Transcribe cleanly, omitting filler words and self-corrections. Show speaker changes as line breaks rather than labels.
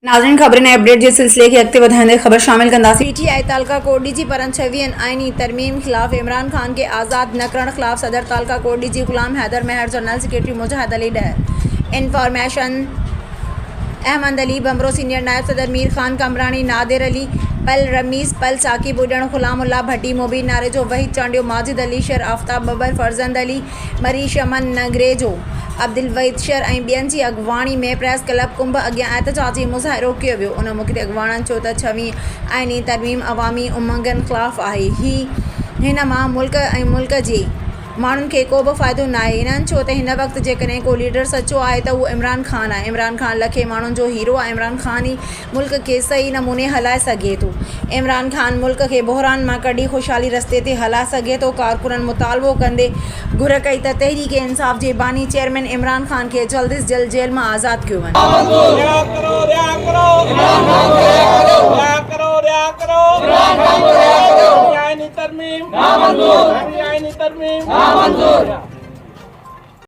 नाज़रीन ख़बरें नए अपडेट जे सिलसिले खे अॻिते वधाईंदे ख़बर शामिल कंदासीं। पीटीआई तालका कोट डीजी परनि 26 आइनी तरमीम ख़िलाफ़ इमरान ख़ान खे आज़ाद न करण ख़िलाफ़ सदर तालका कोट डीजी ग़ुलाम हैदर महर जनरल सेक्रेटरी मुजाहिद अली ॾह इंफॉर्मेशन अहमद अली बमरो सीनियर नायब सदर मीर ख़ान कमरानी नादिर अली पल रमीज़ पल साकिब उॾण ग़ुलामुल्लाह भट्टी मुबीन नारेजो वहीद चांडियो माजिद अली शर आफ्ताब बबर फरज़ंद अली मरी शमन नगरेजो अब्दुल वहीद शर ऐं ॿियनि जी अॻवाणी में प्रेस क्लब कुंभ अॻियां एहतजाजी मुज़ाहिरो कयो वियो। उन मौक़े ते अॻवाणनि चयो त 26 आइनी तरमीम अवामी उमंगनि ख़िलाफ़ आहे। हिन मां मुल्क ऐं मुल्क जे माण्हुनि खे को बि फ़ाइदो न आहे। इन्हनि चयो त हिन वक़्तु जेकॾहिं को लीडर सचो आहे त उहो इमरान ख़ान आहे। इमरान ख़ान लखे माण्हुनि जो हीरो आहे। इमरान ख़ान ई मुल्क खे सही नमूने हलाए सघे थो। इमरान ख़ान मुल्क खे बहरान मां कढी ख़ुशहाली रस्ते ते हलाए सघे थो। कारकुननि मुतालबो कंदे घुर कई त तहरीक इंसाफ़ जे बानी चेयरमैन इमरान ख़ान खे जल्द अज़ जल्द जेल मां आज़ादु कयो वञे।
तरमीम